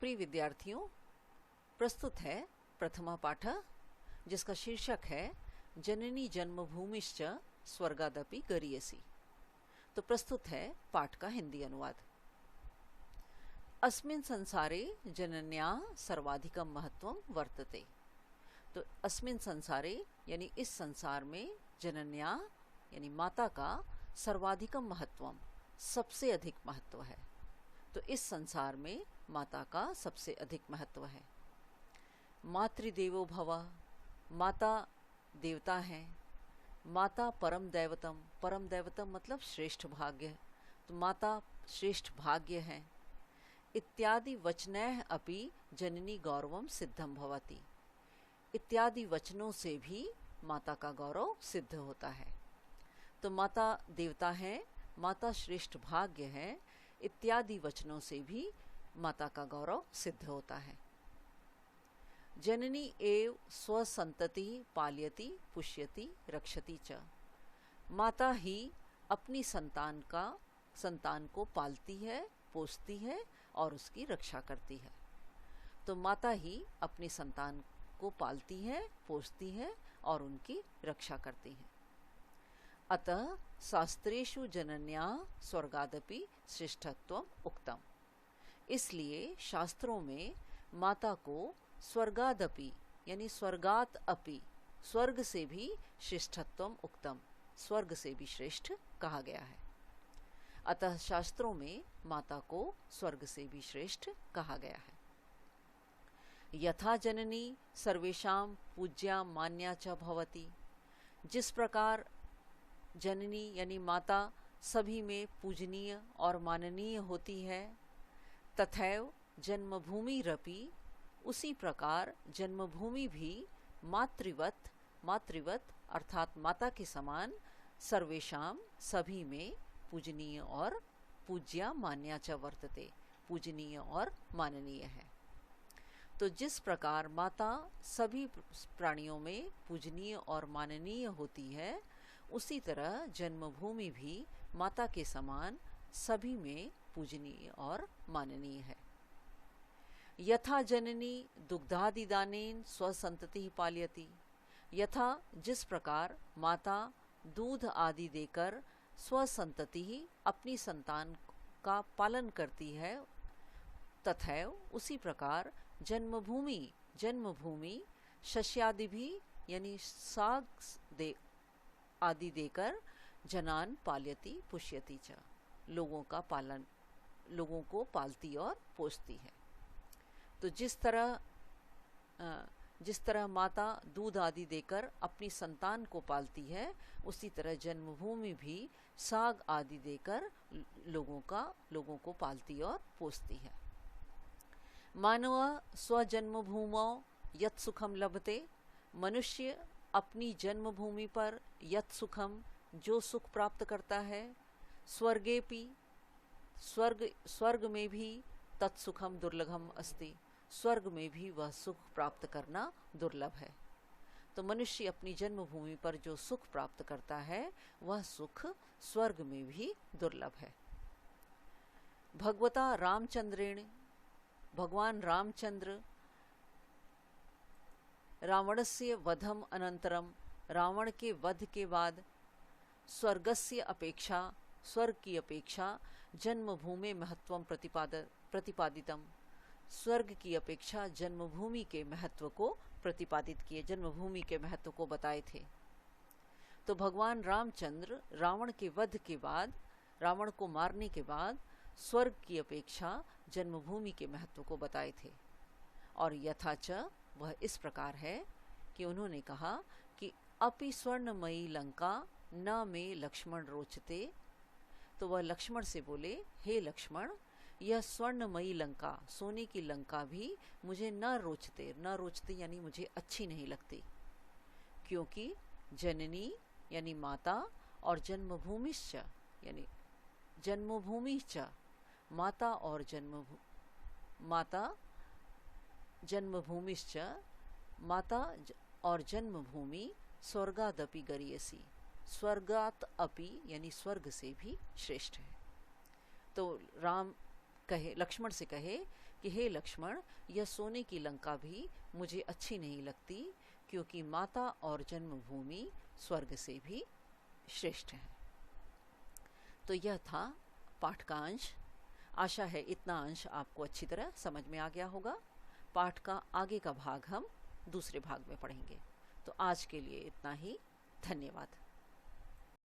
प्रिय विद्यार्थियों, प्रस्तुत है प्रथमा पाठ, जिसका शीर्षक है जननी जन्मभूमिश्च स्वर्गादपि गरीयसी। तो प्रस्तुत है पाठ का हिंदी अनुवाद। अस्मिन् संसारे जनन्या सर्वाधिकं महत्वं वर्तते। तो अस्मिन् संसारे यानी इस संसार में जनन्या यानी माता का सर्वाधिकं महत्वम सबसे अधिक महत्व है। तो इस संसार में माता का सबसे अधिक महत्व है। मातृदेवो भव, माता देवता है। माता परम दैवतम, परम दैवतम मतलब श्रेष्ठ भाग्य, तो माता श्रेष्ठ भाग्य है। इत्यादि वचनैः अपि जननी गौरवम सिद्धम भवति। इत्यादि वचनों से भी माता का गौरव सिद्ध होता है। तो माता देवता है, माता श्रेष्ठ भाग्य है, इत्यादि वचनों से भी माता का गौरव सिद्ध होता है। जननी एव स्वसंतति पालयति पुष्यति रक्षति च। माता ही अपनी संतान को पालती है, पोसती है और उसकी रक्षा करती है। तो माता ही अपनी संतान को पालती है, पोसती है और उनकी रक्षा करती है। अतः शास्त्रेषु जनन्या स्वर्गादपि श्रेष्ठत्वम उक्तम। इसलिए शास्त्रों में माता को स्वर्गादपि यानी स्वर्गात अपि, स्वर्ग से भी श्रेष्ठत्वम उक्तम, स्वर्ग से भी श्रेष्ठ कहा गया है। अतः शास्त्रों में माता को स्वर्ग से भी श्रेष्ठ कहा गया है। यथा जननी सर्वेषां पूज्या मान्या च भवति। जिस प्रकार जननी यानी माता सभी में पूजनीय और माननीय होती है, तथैव जन्मभूमिरपि, उसी प्रकार जन्मभूमि भी मातृवत अर्थात माता के समान सर्वेषां सभी में पूजनीय और पूज्या मान्या च वर्तते, पूजनीय और माननीय है। तो जिस प्रकार माता सभी प्राणियों में पूजनीय और माननीय होती है, उसी तरह जन्मभूमि भी माता के समान सभी में पूजनीय और माननीय है। यथा जननी दुग्धादिदानेन स्वसंतति पालयति। यथा जिस प्रकार माता दूध आदि देकर स्वसंतति ही अपनी संतान का पालन करती है, तथैव उसी प्रकार जन्मभूमि शस्यादि भी यानी साग आदि देकर जनान पालयति पुष्यति च, लोगों को पालती और पोसती है। तो जिस तरह माता दूध आदि देकर अपनी संतान को पालती है, उसी तरह जन्मभूमि भी साग आदि देकर लोगों को पालती और पोसती है। मानव स्वजन्मभूमौ यत् सुखम लभते। मनुष्य अपनी जन्मभूमि पर यत् सुखम जो सुख प्राप्त करता है, स्वर्गेपि स्वर्ग में भी तत्सुखम दुर्लभम अस्ति, स्वर्ग में भी वह सुख प्राप्त करना दुर्लभ है। तो मनुष्य अपनी जन्मभूमि पर जो सुख प्राप्त करता है, वह सुख स्वर्ग में भी दुर्लभ है। भगवता रामचंद्रेण, भगवान रामचंद्र रावणस्य वधम अनंतरम, रावण के वध के बाद स्वर्गस्य अपेक्षा, स्वर्ग की अपेक्षा जन्मभूमि महत्वम प्रतिपादितम, स्वर्ग की अपेक्षा जन्मभूमि के महत्व को प्रतिपादित किए, जन्मभूमि के महत्व को बताए थे। तो भगवान रामचंद्र रावण के वध के बाद, रावण को मारने के बाद स्वर्ग की अपेक्षा जन्मभूमि के महत्व को बताए थे। और यथाच वह इस प्रकार है कि उन्होंने कहा कि अपि स्वर्णमयी लंका न में लक्ष्मण रोचते। तो वह लक्ष्मण से बोले, हे लक्ष्मण, यह स्वर्णमयी लंका, सोने की लंका भी मुझे न रोचते यानी मुझे अच्छी नहीं लगती, क्योंकि जननी यानी माता और जन्मभूमिश्च यानी जन्मभूमिश्च, माता और जन्मभूमि स्वर्गादपि गरीयसी, स्वर्गात अपि यानी स्वर्ग से भी श्रेष्ठ है। तो लक्ष्मण से कहे कि हे लक्ष्मण, यह सोने की लंका भी मुझे अच्छी नहीं लगती, क्योंकि माता और जन्मभूमि स्वर्ग से भी श्रेष्ठ है। तो यह था पाठ का अंश। आशा है इतना अंश आपको अच्छी तरह समझ में आ गया होगा। पाठ का आगे का भाग हम दूसरे भाग में पढ़ेंगे। तो आज के लिए इतना ही। धन्यवाद।